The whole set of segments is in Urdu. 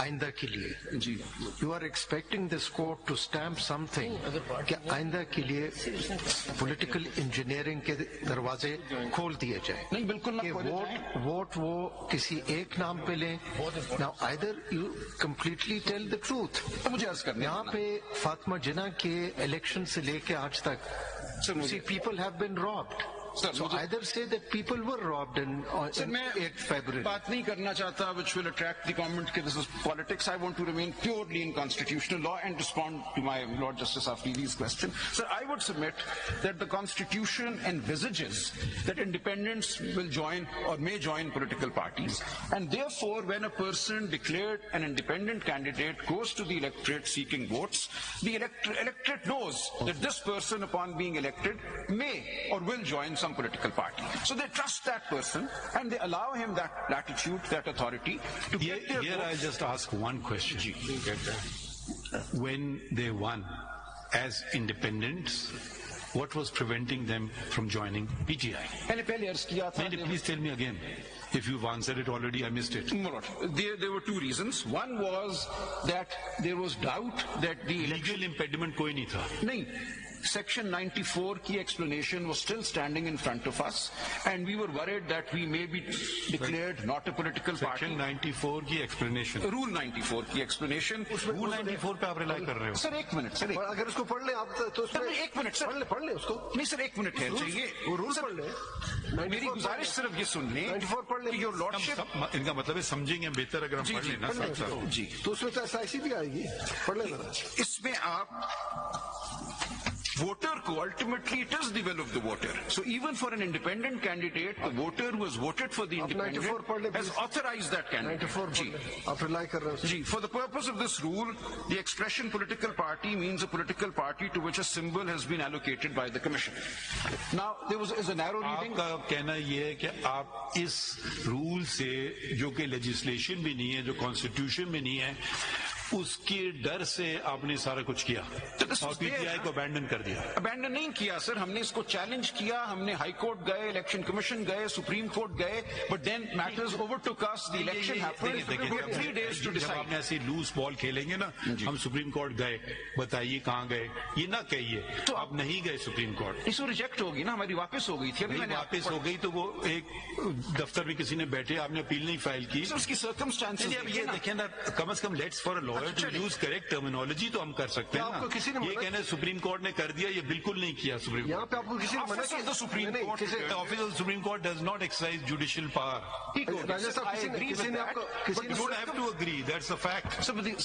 آئندہ کے لیے جی you are expecting this court to stamp something کہ آئندہ کے لیے پولیٹیکل انجینئرنگ کے دروازے کھول دیے جائیں. نہیں بالکل کہ ووٹ وہ کسی ایک نام پہ لیں. Now either you completely tell the truth. مجھے عرض کرنا یہاں پہ فاطمہ جناح کے الیکشن سے لے کے آج تک people have been robbed. So either say that people were robbed on 8 February. بات نہیں کرنا چاہتا which will attract the comment کہ this is politics. I want to remain purely in constitutional law and respond to my Lord Justice Afridi's question. Sir, I would submit that the Constitution envisages that independents will join or may join political parties, and therefore when a person declared an independent candidate goes to the electorate seeking votes, the electorate knows that this person upon being elected may or will join some political party. So they trust that person and they allow him that latitude, that authority to get their Here votes. I'll just ask one question. When they won as independents, what was preventing them from joining PTI? میں نے پہلے عرض کیا تھا. Please tell me again. If you've answered it already, I missed it. No, there were two reasons. One was that there was doubt that the Legal impediment کوئی نہیں تھا. نہیں. Section 94 کی explanation was still standing in front of us, and we were worried that we may be declared not a political party. Section 94 کی explanation. Rule 94 کی explanation. Rule 94 پہ آپ ریلائی کر رہے ہو. سر ایک منٹ سر اگر اس کو پڑھ لیں آپ تو ایک منٹ سر پڑھ لیں اس کو. نہیں سر ایک منٹ ٹھہر جائیے. وہ رول پڑھ لیں. میری گزارش صرف یہ سن لیں 94 پڑھ لیں. یور لارڈشپ ان کا مطلب ہے سمجھیں گے بہتر اگر ہم پڑھ لیں نا. جی تو اس میں تو SIC بھی آئے گی. پڑھ لیں ذرا. اس میں آپ voter کو ultimately it is the will of the voter. So even for an independent candidate, the voter who has voted for the independent has authorized that candidate. 94 جی آپ ریلائی کر رہے ہیں. جی for the purpose of this rule, the expression political party means a political party to which a symbol has been allocated by the commission. Now there is a narrow reading. آپ کا کہنا یہ ہے کہ آپ اس رول سے جو کہ لیجسلیشن بھی نہیں ہے, جو کانسٹیٹیوشن میں نہیں ہے, اس کے ڈر سے آپ نے سارا کچھ کیا اور پی ٹی آئی کو ابینڈن کر دیا. ابینڈن نہیں کیا سر, ہم نے اس کو چیلنج کیا. ہم نے ہائی کورٹ گئے, الیکشن کمیشن گئے, سپریم کورٹ گئے, but then matters over to us. The election happened. We had 3 days to جب decide. آپ نے ایسی لوز بال کھیلیں گے نا, ہم سپریم کورٹ گئے, بتائیے کہاں گئے, یہ نہ کہیے تو آپ نہیں گئے سپریم کورٹ. اس کو ریجیکٹ ہوگی نا, ہماری واپس ہو گئی تھی. ابھی واپس ہو گئی تو وہ ایک دفتر میں کسی نے بیٹھے, آپ نے اپیل نہیں فائل کی. اس کی سرکمسٹانسز یہ دیکھیں نا, کم از کم let's for a lawyer to use correct terminology تو ہم کر سکتے ہیں نا. یہ کہنا سپریم کورٹ نے کر دیا, یہ بالکل نہیں کیا. سپریم یہاں پہ آپ کو کسی نے منع کیا. Supreme court office of supreme court does not exercise judicial power.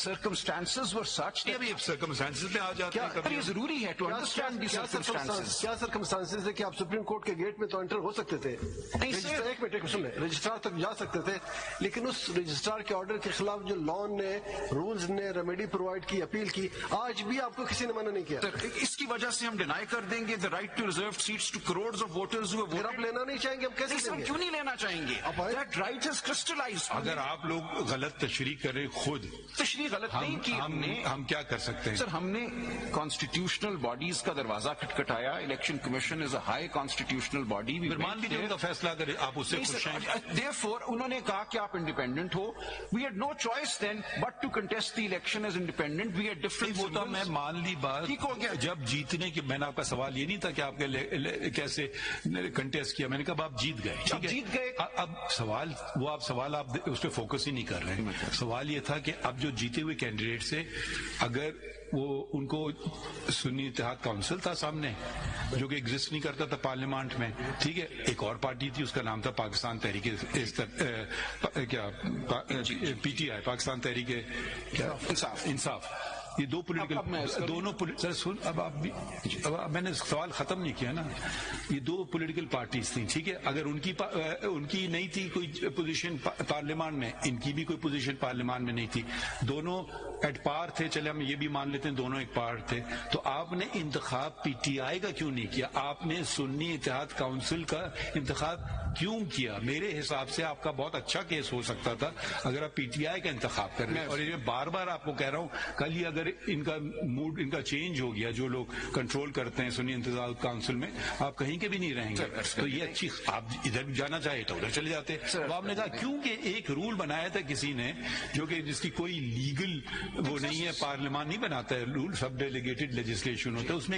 circumstances were such that circumstances میں آ جاتے ہیں کبھی. یہ ضروری ہے ٹو انڈرسٹینڈ دی circumstances. کیا سرکمسٹانسز ہے کہ آپ سپریم کورٹ کے گیٹ میں تو انٹر ہو سکتے تھے, ایک منٹ سن لیں, رجسٹرار تک جا سکتے تھے, لیکن اس رجسٹرار کے آرڈر کے خلاف جو لا نے, رولز نے ریمیڈی پرووائڈ کی, اپیل کی, آج بھی آپ کو کسی نے منع نہیں کیا. اس کی وجہ سے ہم ڈینائی کر دیں گے the right to reserved seats to crores of voters who have اگر آپ voted. لینا نہیں چاہیں گے, ہم کیسے دیں گے؟ کیوں نہیں لینا چاہیں گے؟ That right is crystallized. اگر آپ لوگ غلط تشریح کریں خود, تشریح غلط نہیں کی ہم نے. ہم کیا کر سکتے ہیں سر, ہم نے کانسٹیٹیوشنل باڈیز کا دروازہ کھٹکھٹایا. Election commission is a high constitutional body. مان بھی ان کا فیصلہ اگر آپ اس سے خوش ہیں. Therefore انہوں نے کہا کہ آپ independent who. We had no choice then but to contest the election as independent. We had different وہ تو میں مان لی بات. جب جیتنے کے, میں نے آپ کا سوال یہ نہیں تھا کہ آپ کے کیسے کنٹیسٹ کیا, میں نے کہا آپ جیت گئے. جیت گئے. اب سوال وہ آپ اس پہ فوکس ہی نہیں کر رہے ہیں. سوال یہ تھا کہ اب جو جیتے ہوئے کینڈیڈیٹ سے, اگر وہ ان کو سنی اتحاد کونسل تھا سامنے جو کہ ایگزسٹ نہیں کرتا تھا پارلیمنٹ میں, ٹھیک ہے, ایک اور پارٹی تھی اس کا نام تھا پاکستان تحریک P T I, Pakistan Tehreek Insaf. یہ دو پولیٹیکل دونوں سن, اب آپ بھی, میں نے سوال ختم نہیں کیا نا. یہ دو پولیٹیکل پارٹیز تھیں, ٹھیک ہے. اگر ان کی نہیں تھی کوئی پوزیشن پارلیمان میں, ان کی بھی کوئی پوزیشن پارلیمان میں نہیں تھی, دونوں ایٹ پار تھے, چلے ہم یہ بھی مان لیتے ہیں دونوں ایک پار تھے, تو آپ نے انتخاب پی ٹی آئی کا کیوں نہیں کیا؟ آپ نے سنی اتحاد کونسل کا انتخاب کیوں کیا؟ میرے حساب سے آپ کا بہت اچھا کیس ہو سکتا تھا اگر آپ پی ٹی آئی کا انتخاب کر رہے ہیں. اور یہ بار بار آپ کو کہہ رہا ہوں, کل ہی اگر اگر ان کا موڈ ان کا چینج ہو گیا، جو لوگ کنٹرول کرتے ہیں سنی انتظامیہ کونسل میں، آپ کہیں کے بھی نہیں رہیں گے. تو یہ اچھی، آپ ادھر جانا چاہے تو ادھر چلے جاتے. اب آپ نے کہا کیونکہ ایک رول بنایا تھا کسی نے جو کہ جس کی کوئی لیگل وہ نہیں ہے، پارلیمان نہیں بناتا ہے رول، سب ڈیلیگیٹڈ لیجسلیشن ہوتا ہے، اس میں